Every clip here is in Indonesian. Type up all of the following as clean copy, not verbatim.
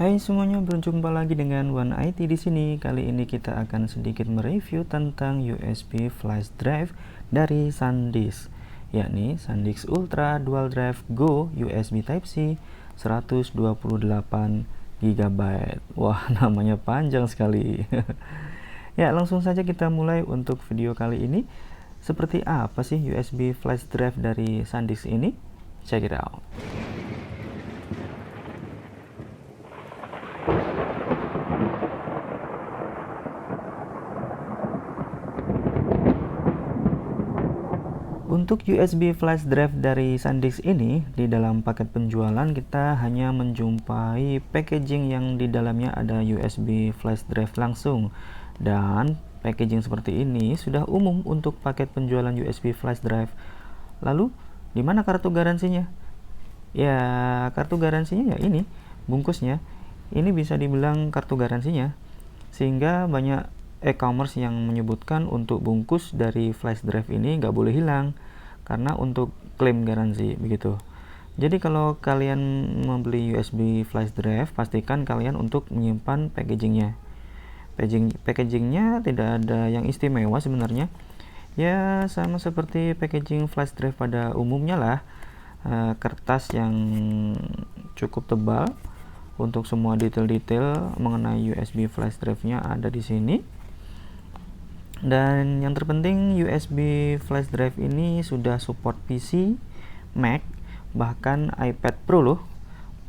Hai semuanya, berjumpa lagi dengan One IT di sini. Kali ini kita akan sedikit mereview tentang USB flash drive dari SanDisk, yakni SanDisk Ultra Dual Drive Go USB Type-C 128 GB. Wah, namanya panjang sekali. Ya, langsung saja kita mulai untuk video kali ini. Seperti apa sih USB flash drive dari SanDisk ini? Check it out. Untuk USB flash drive dari SanDisk ini, di dalam paket penjualan kita hanya menjumpai packaging yang di dalamnya ada USB flash drive langsung. Dan packaging seperti ini sudah umum untuk paket penjualan USB flash drive. Lalu, di mana kartu garansinya? Ya, kartu garansinya ya ini, bungkusnya. Ini bisa dibilang kartu garansinya. Sehingga banyak e-commerce yang menyebutkan untuk bungkus dari flash drive ini nggak boleh hilang karena untuk klaim garansi begitu. Jadi kalau kalian membeli USB flash drive, pastikan kalian untuk menyimpan packagingnya. Packagingnya tidak ada yang istimewa sebenarnya. Ya sama seperti packaging flash drive pada umumnya lah. Kertas yang cukup tebal untuk semua detail-detail mengenai USB flash drive-nya ada di sini. Dan yang terpenting USB flash drive ini sudah support PC, Mac, bahkan iPad Pro loh.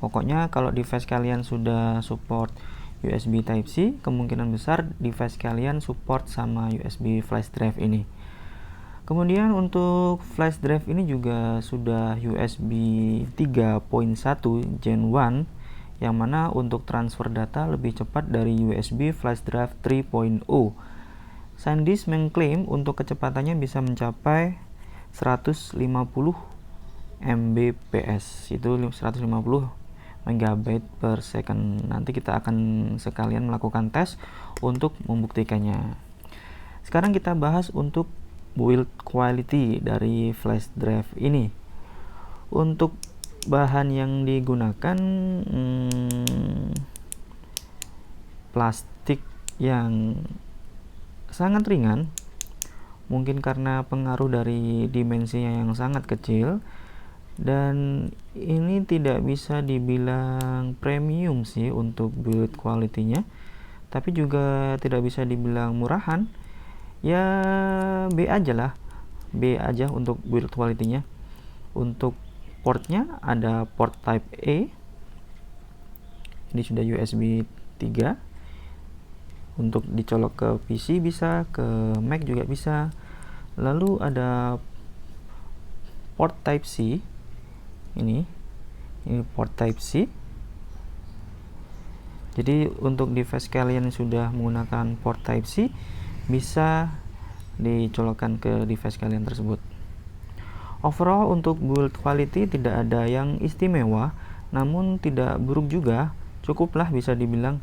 Pokoknya kalau device kalian sudah support USB Type-C, kemungkinan besar device kalian support sama USB flash drive ini. Kemudian untuk flash drive ini juga sudah USB 3.1 Gen 1, yang mana untuk transfer data lebih cepat dari USB flash drive 3.0. SanDisk mengklaim untuk kecepatannya bisa mencapai 150 Mbps, itu 150 MB per second. Nanti kita akan sekalian melakukan tes untuk membuktikannya. Sekarang kita bahas untuk build quality dari flash drive ini. Untuk bahan yang digunakan plastik yang sangat ringan, mungkin karena pengaruh dari dimensinya yang sangat kecil, dan ini tidak bisa dibilang premium sih untuk build quality-nya, tapi juga tidak bisa dibilang murahan. Ya B aja lah, B aja untuk build quality-nya. Untuk portnya ada port type A, ini sudah USB 3, untuk dicolok ke PC bisa, ke Mac juga bisa. Lalu ada port type C, ini port type C. Jadi untuk device kalian sudah menggunakan port type C, bisa dicolokkan ke device kalian tersebut. Overall untuk build quality tidak ada yang istimewa, namun tidak buruk juga, cukuplah bisa dibilang.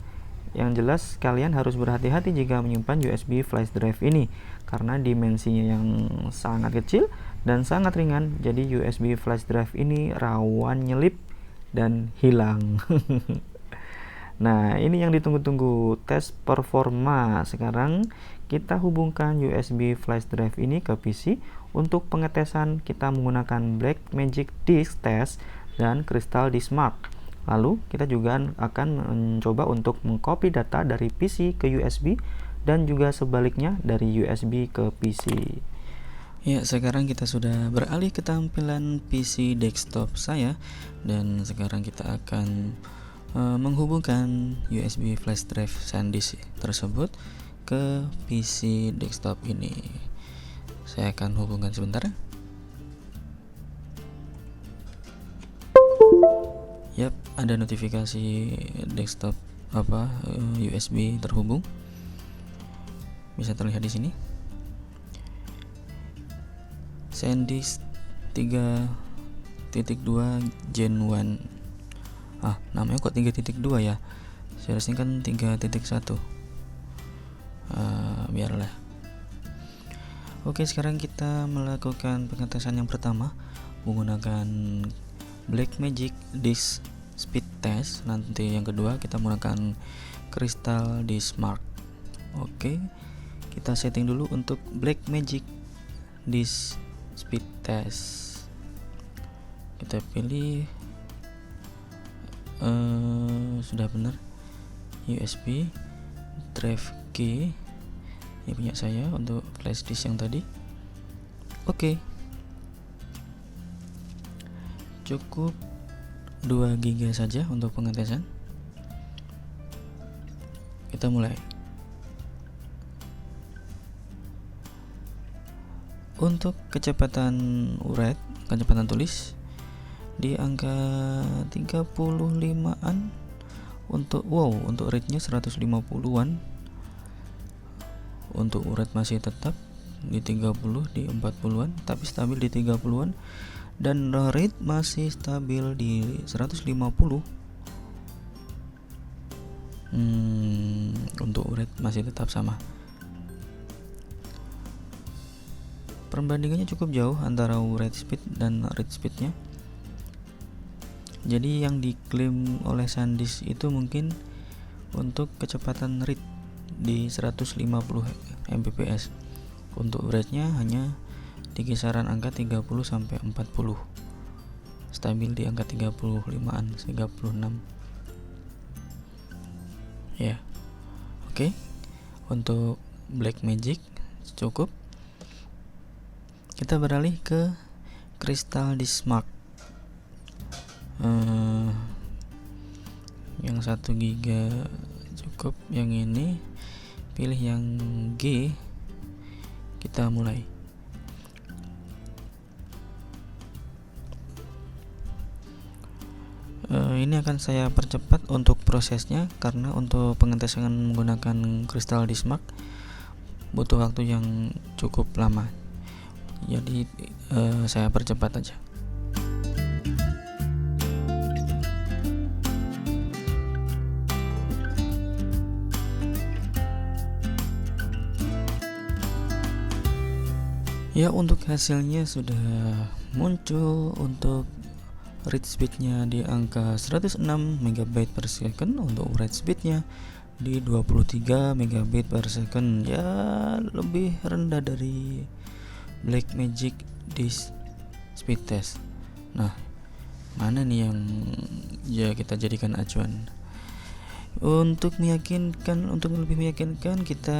Yang jelas kalian harus berhati-hati jika menyimpan USB flash drive ini karena dimensinya yang sangat kecil dan sangat ringan. Jadi USB flash drive ini rawan nyelip dan hilang. Nah, ini yang ditunggu-tunggu, tes performa. Sekarang kita hubungkan USB flash drive ini ke PC. Untuk pengetesan kita menggunakan Blackmagic Disk Test dan Crystal Disk Mark. Lalu kita juga akan mencoba untuk mengcopy data dari PC ke USB dan juga sebaliknya dari USB ke PC. Ya, sekarang kita sudah beralih ke tampilan PC desktop saya, dan sekarang kita akan menghubungkan USB flash drive SanDisk tersebut ke PC desktop ini. Saya akan hubungkan sebentar. Yap, ada notifikasi desktop USB terhubung. Bisa terlihat di sini. SanDisk 3.2 Gen 1. Namanya kok 3.2 ya? Seharusnya kan 3.1. Biarlah. Oke, sekarang kita melakukan pengetesan yang pertama menggunakan Blackmagic Disk speed test. Nanti yang kedua kita menggunakan Crystal Disk-Mark. Oke, kita setting dulu untuk Blackmagic Disk Speed Test. Kita pilih sudah benar USB drive key, ini punya saya untuk flash disk yang tadi. Oke, cukup 2 GB saja untuk pengetesan. Kita mulai. Untuk kecepatan write, kecepatan tulis di angka 35-an, untuk read-nya 150-an. Untuk write masih tetap di 30, di 40-an, tapi stabil di 30-an, dan read masih stabil di 150. Untuk write masih tetap sama. Perbandingannya cukup jauh antara write speed dan read speednya. Jadi yang diklaim oleh SanDisk itu mungkin untuk kecepatan read di 150 Mbps. Untuk write-nya hanya di kisaran angka 30 sampai 40. Stabil di angka 35-an, 36. Ya. Oke. Untuk Blackmagic cukup. Kita beralih ke Crystal Disk-Mark. Yang 1 GB cukup. Yang ini pilih yang G. Kita mulai. Ini akan saya percepat untuk prosesnya, karena untuk pengetesan menggunakan Crystal Disk-Mark butuh waktu yang cukup lama. Jadi saya percepat aja. Ya, untuk hasilnya sudah muncul. Untuk read speednya di angka 106 MB per second, untuk write speednya di 23 MB per second. Ya, lebih rendah dari Blackmagic Disk Speed Test. Nah, mana nih yang kita jadikan acuan? Untuk lebih meyakinkan, kita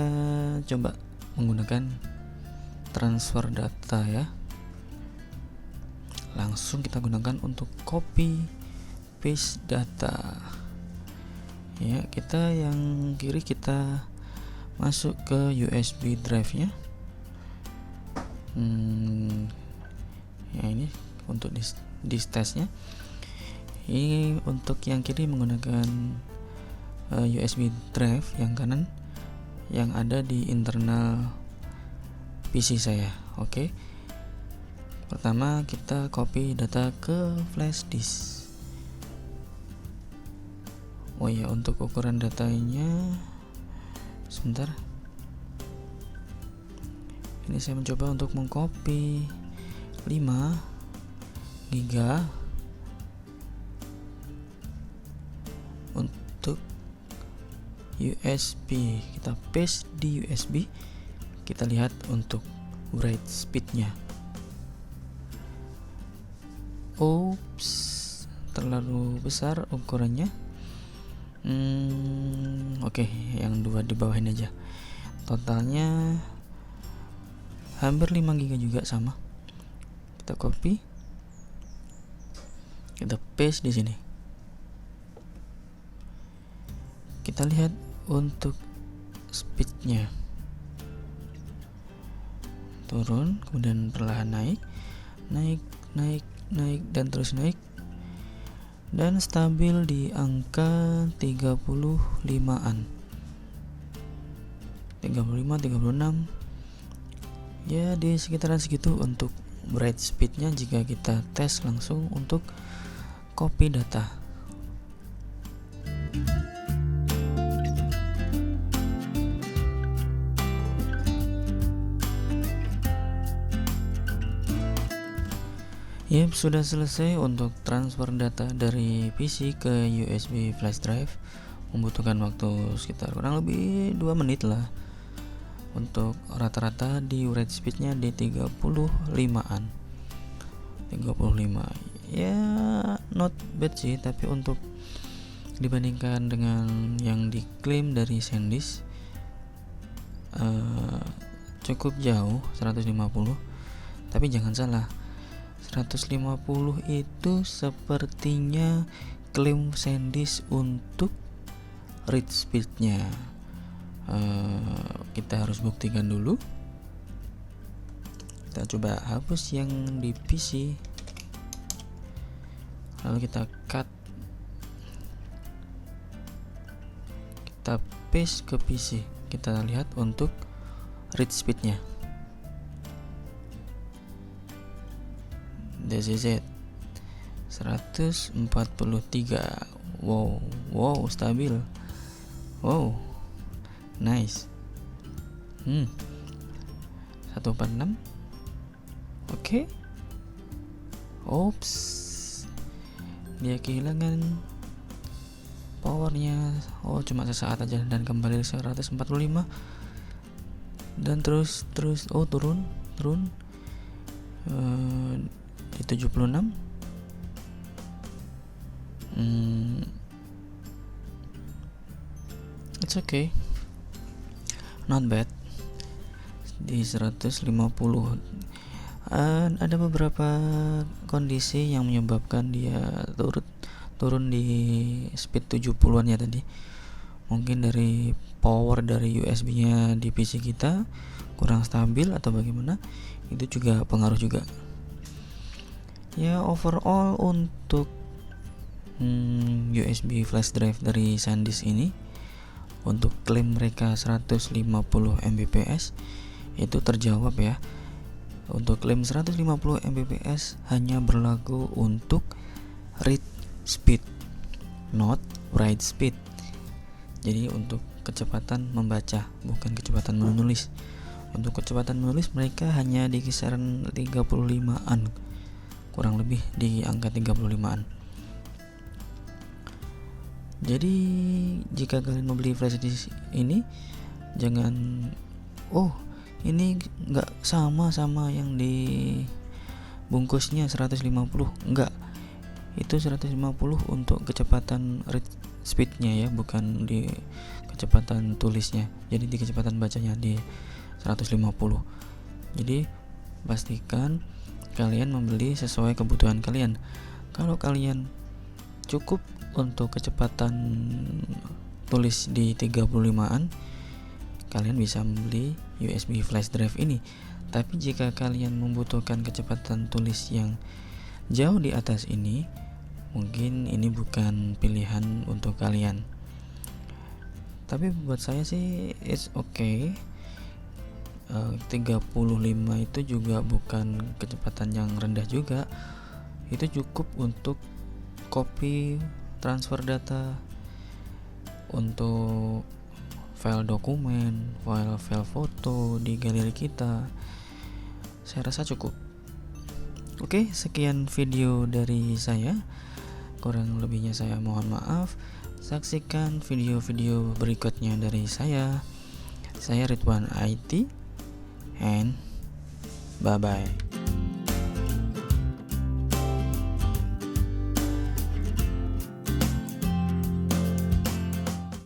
coba menggunakan transfer data ya. Langsung kita gunakan untuk copy paste data. Ya, kita yang kiri kita masuk ke USB drive-nya. Ya, ini untuk disk testnya. Ini untuk yang kiri menggunakan USB drive, yang kanan yang ada di internal PC saya. Oke. Pertama kita copy data ke flash disk. Oh ya, untuk ukuran datanya sebentar. Ini saya mencoba untuk mengcopy 5 GB untuk USB. Kita paste di USB. Kita lihat untuk write speednya. Oops, terlalu besar ukurannya. Oke, yang 2 di bawah ini aja. Totalnya hampir 5 GB juga sama. Kita copy, kita paste di sini. Kita lihat untuk speednya. Turun, kemudian perlahan naik, dan terus naik, dan stabil di angka 35-an, 35, 36. Ya, di sekitaran segitu untuk write speednya jika kita tes langsung untuk copy data. Yap, sudah selesai untuk transfer data dari PC ke USB flash drive. Membutuhkan waktu sekitar kurang lebih 2 menit lah. Untuk rata-rata di write speednya di 35an. 35 ya not bad sih, tapi untuk dibandingkan dengan yang diklaim dari SanDisk cukup jauh 150. Tapi jangan salah, 150 itu sepertinya klaim SanDisk untuk read speednya. Kita harus buktikan dulu. Kita coba hapus yang di PC, lalu kita cut, kita paste ke PC. Kita lihat untuk read speednya. This is it, 143. Wow, stabil. Wow, nice. 146. Oke. Oops, dia kehilangan powernya. Cuma sesaat aja dan kembali 145. Dan terus turun di 76. It's okay, not bad. Di 150. Ada beberapa kondisi yang menyebabkan dia turun di speed 70-an ya tadi. Mungkin dari power dari USB-nya di PC kita kurang stabil atau bagaimana, itu juga pengaruh juga. Ya, overall untuk USB flash drive dari SanDisk ini, untuk klaim mereka 150 Mbps itu terjawab ya. Untuk klaim 150 Mbps hanya berlaku untuk read speed, not write speed. Jadi untuk kecepatan membaca, bukan kecepatan menulis. Untuk kecepatan menulis mereka hanya di kisaran 35an, kurang lebih di angka 35an. Jadi jika kalian membeli flash disk ini, jangan ini nggak sama yang di bungkusnya 150. Enggak, itu 150 untuk kecepatan read speednya ya, bukan di kecepatan tulisnya. Jadi di kecepatan bacanya di 150. Jadi pastikan kalian membeli sesuai kebutuhan kalian. Kalau kalian cukup untuk kecepatan tulis di 35an, kalian bisa membeli USB flash drive ini. Tapi jika kalian membutuhkan kecepatan tulis yang jauh di atas ini, mungkin ini bukan pilihan untuk kalian. Tapi buat saya sih it's okay. 35 itu juga bukan kecepatan yang rendah juga. Itu cukup untuk copy, transfer data, untuk file dokumen, file foto di galeri kita. Saya rasa cukup. Oke, sekian video dari saya. Kurang lebihnya saya mohon maaf. Saksikan video-video berikutnya dari saya. Saya Ridwan IT, and bye-bye.